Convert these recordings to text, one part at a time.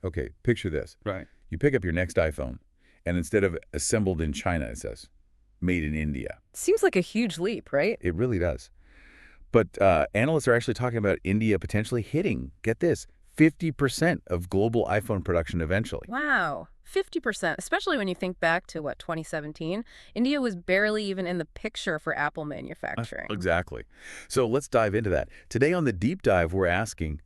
Okay, picture this. Right. You pick up your next iPhone, and instead of assembled in China, it says made in India. Seems like a huge leap, right? It really does. But analysts are actually talking about India potentially hitting, get this, 50% of global iPhone production eventually. Wow. 50%, especially when you think back to, 2017? India was barely even in the picture for Apple manufacturing. Exactly. So let's dive into that. Today on the Deep Dive, we're asking,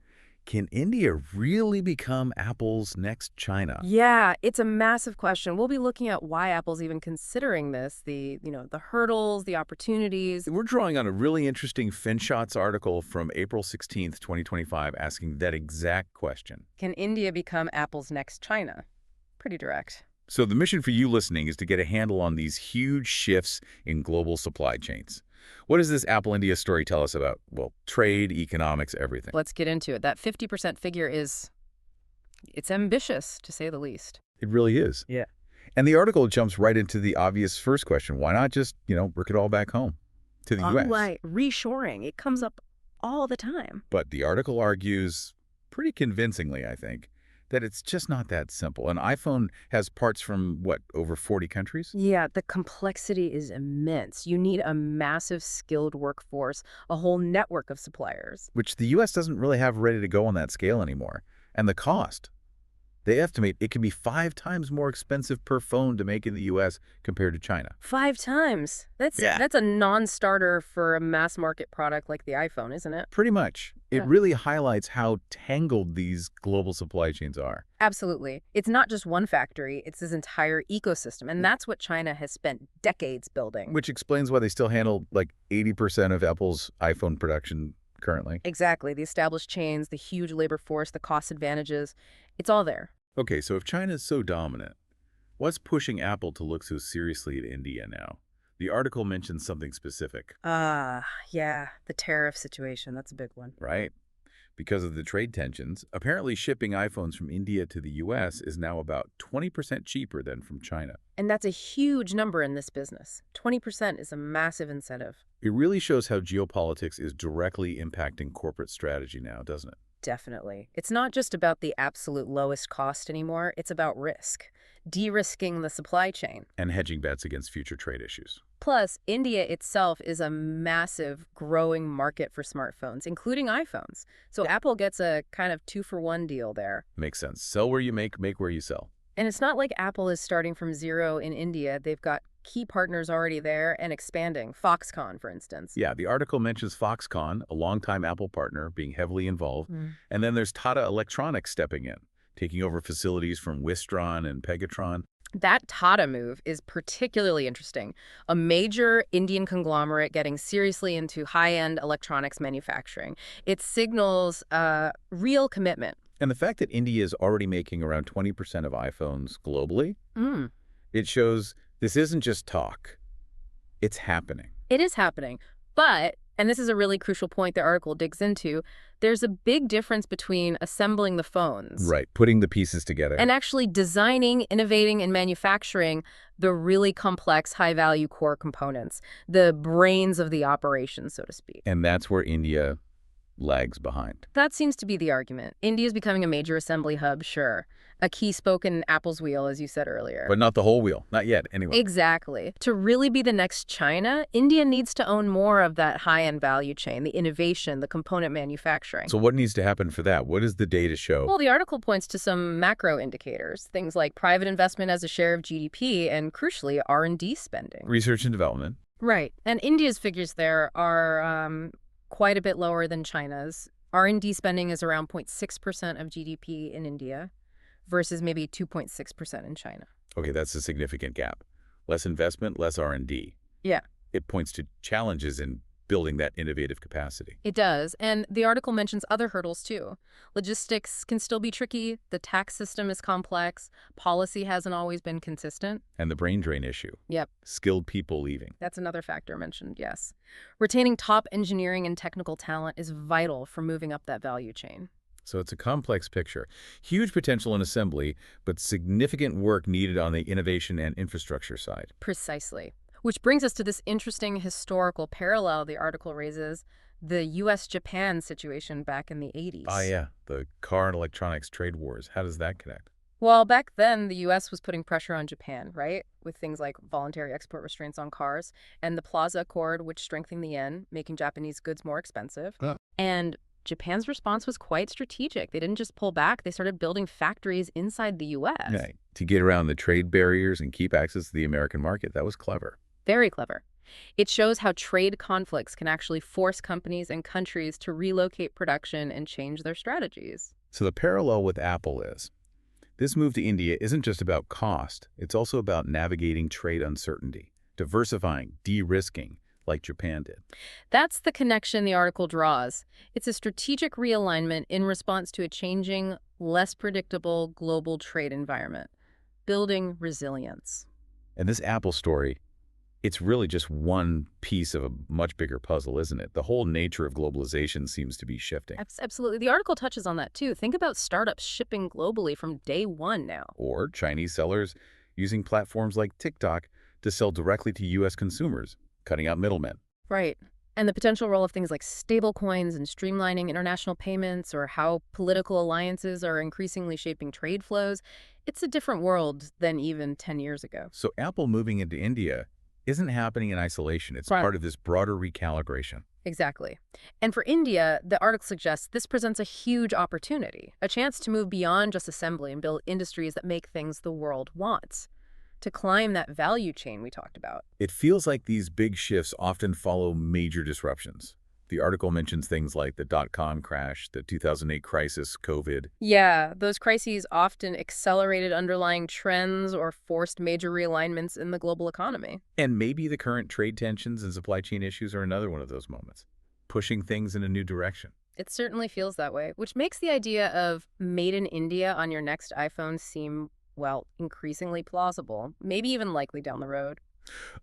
can India really become Apple's next China? Yeah, it's a massive question. We'll be looking at why Apple's even considering this, the hurdles, the opportunities. We're drawing on a really interesting FinShots article from April 16th, 2025, asking that exact question. Can India become Apple's next China? Pretty direct. So the mission for you listening is to get a handle on these huge shifts in global supply chains. What does this Apple India story tell us about, well, trade, economics, everything? Let's get into it. That 50% figure it's ambitious, to say the least. It really is. Yeah. And the article jumps right into the obvious first question. Why not just, work it all back home to the U.S.? Right, reshoring. It comes up all the time. But the article argues, pretty convincingly, I think, that it's just not that simple. An iPhone has parts from, over 40 countries? Yeah, the complexity is immense. You need a massive skilled workforce, a whole network of suppliers. Which the U.S. doesn't really have ready to go on that scale anymore. And the cost. They estimate it can be 5 times more expensive per phone to make in the U.S. compared to China. 5 times. That's a non-starter for a mass market product like the iPhone, isn't it? Pretty much. It Yeah. really highlights how tangled these global supply chains are. Absolutely. It's not just one factory, it's this entire ecosystem, and that's what China has spent decades building. Which explains why they still handle like 80% of Apple's iPhone production currently. Exactly. The established chains, the huge labor force, the cost advantages, it's all there. Okay, so if China is so dominant, what's pushing Apple to look so seriously at India now? The article mentions something specific, Yeah, the tariff situation, that's a big one. right? Because of the trade tensions, apparently shipping iPhones from India to the U.S. is now about 20% cheaper than from China. And that's a huge number in this business. 20% is a massive incentive. It really shows how geopolitics is directly impacting corporate strategy now, doesn't it? Definitely. It's not just about the absolute lowest cost anymore, it's about risk. De-risking the supply chain. And hedging bets against future trade issues. Plus, India itself is a massive growing market for smartphones, including iPhones. So Apple gets a kind of 2-for-1 deal there. Makes sense. Sell where you make where you sell. And it's not like Apple is starting from zero in India. They've got key partners already there and expanding. Foxconn, for instance. Yeah, the article mentions Foxconn, a longtime Apple partner, being heavily involved. And then there's Tata Electronics stepping in, taking over facilities from Wistron and Pegatron. That Tata move is particularly interesting. A major Indian conglomerate getting seriously into high-end electronics manufacturing. It signals a real commitment. And the fact that India is already making around 20% of iPhones globally, it shows this isn't just talk. It's happening. It is happening. But, and this is a really crucial point the article digs into, there's a big difference between assembling the phones. Right, putting the pieces together. And actually designing, innovating, and manufacturing the really complex, high-value core components, the brains of the operation, so to speak. And that's where India lags behind. That seems to be the argument. India's becoming a major assembly hub, sure. A key spoke in Apple's wheel, as you said earlier. But not the whole wheel. Not yet, anyway. Exactly. To really be the next China, India needs to own more of that high-end value chain, the innovation, the component manufacturing. So what needs to happen for that? What does the data show? Well, the article points to some macro indicators, things like private investment as a share of GDP and, crucially, R&D spending. Research and development. Right. And India's figures there are quite a bit lower than China's. R&D spending is around 0.6% of GDP in India versus maybe 2.6% in China. Okay, that's a significant gap. Less investment, less R&D. Yeah. It points to challenges in building that innovative capacity. It does. And the article mentions other hurdles, too. Logistics can still be tricky. The tax system is complex. Policy hasn't always been consistent. And the brain drain issue. Yep. Skilled people leaving. That's another factor mentioned, yes. Retaining top engineering and technical talent is vital for moving up that value chain. So it's a complex picture. Huge potential in assembly, but significant work needed on the innovation and infrastructure side. Precisely. Which brings us to this interesting historical parallel the article raises. the US-Japan situation back in the Ah, 80s. yeah, the car and electronics trade wars. How does that connect? Well, back then, the US was putting pressure on Japan, right? With things like voluntary export restraints on cars and the Plaza Accord, which strengthened the yen, making Japanese goods more expensive. Yeah. And Japan's response was quite strategic. They didn't just pull back, they started building factories inside the US. Right. To get around the trade barriers and keep access to the American market. That was clever. Very clever. It shows how trade conflicts can actually force companies and countries to relocate production and change their strategies. So the parallel with Apple is, this move to India isn't just about cost, it's also about navigating trade uncertainty, diversifying, de-risking, like Japan did. That's the connection the article draws. It's a strategic realignment in response to a changing, less predictable global trade environment, building resilience. And this Apple story, it's really just one piece of a much bigger puzzle, isn't it? The whole nature of globalization seems to be shifting. Absolutely. The article touches on that too. Think about startups shipping globally from day one now. Or Chinese sellers using platforms like TikTok to sell directly to U.S. consumers, cutting out middlemen. Right. And the potential role of things like stablecoins and streamlining international payments, or how political alliances are increasingly shaping trade flows. It's a different world than even 10 years ago. So Apple moving into India isn't happening in isolation. It's Right. part of this broader recalibration. Exactly. And for India, the article suggests this presents a huge opportunity, a chance to move beyond just assembly and build industries that make things the world wants, to climb that value chain we talked about. It feels like these big shifts often follow major disruptions. The article mentions things like the dot-com crash, the 2008 crisis, COVID. Yeah, those crises often accelerated underlying trends or forced major realignments in the global economy. And maybe the current trade tensions and supply chain issues are another one of those moments, pushing things in a new direction. It certainly feels that way, which makes the idea of made in India on your next iPhone seem, well, increasingly plausible, maybe even likely down the road.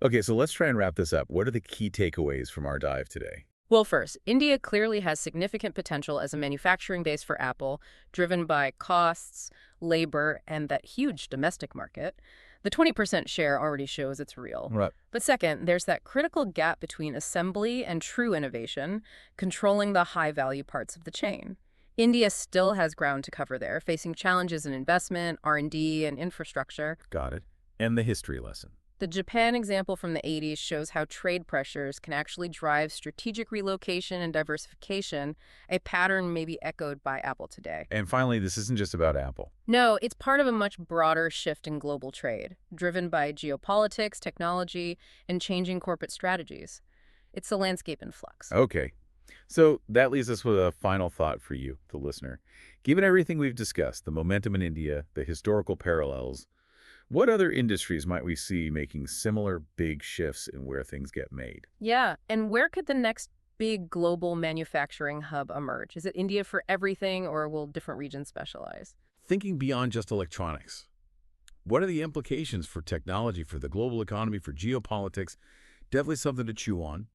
Okay, so let's try and wrap this up. What are the key takeaways from our dive today? Well, first, India clearly has significant potential as a manufacturing base for Apple, driven by costs, labor, and that huge domestic market. The 20% share already shows it's real. Right. But second, there's that critical gap between assembly and true innovation, controlling the high-value parts of the chain. India still has ground to cover there, facing challenges in investment, R&D, and infrastructure. Got it. And the history lesson. The Japan example from the 80s shows how trade pressures can actually drive strategic relocation and diversification, a pattern maybe echoed by Apple today. And finally, this isn't just about Apple. No, it's part of a much broader shift in global trade, driven by geopolitics, technology, and changing corporate strategies. It's a landscape in flux. Okay. So that leaves us with a final thought for you, the listener. Given everything we've discussed, the momentum in India, the historical parallels, what other industries might we see making similar big shifts in where things get made? Yeah, and where could the next big global manufacturing hub emerge? Is it India for everything, or will different regions specialize? Thinking beyond just electronics, what are the implications for technology, for the global economy, for geopolitics? Definitely something to chew on.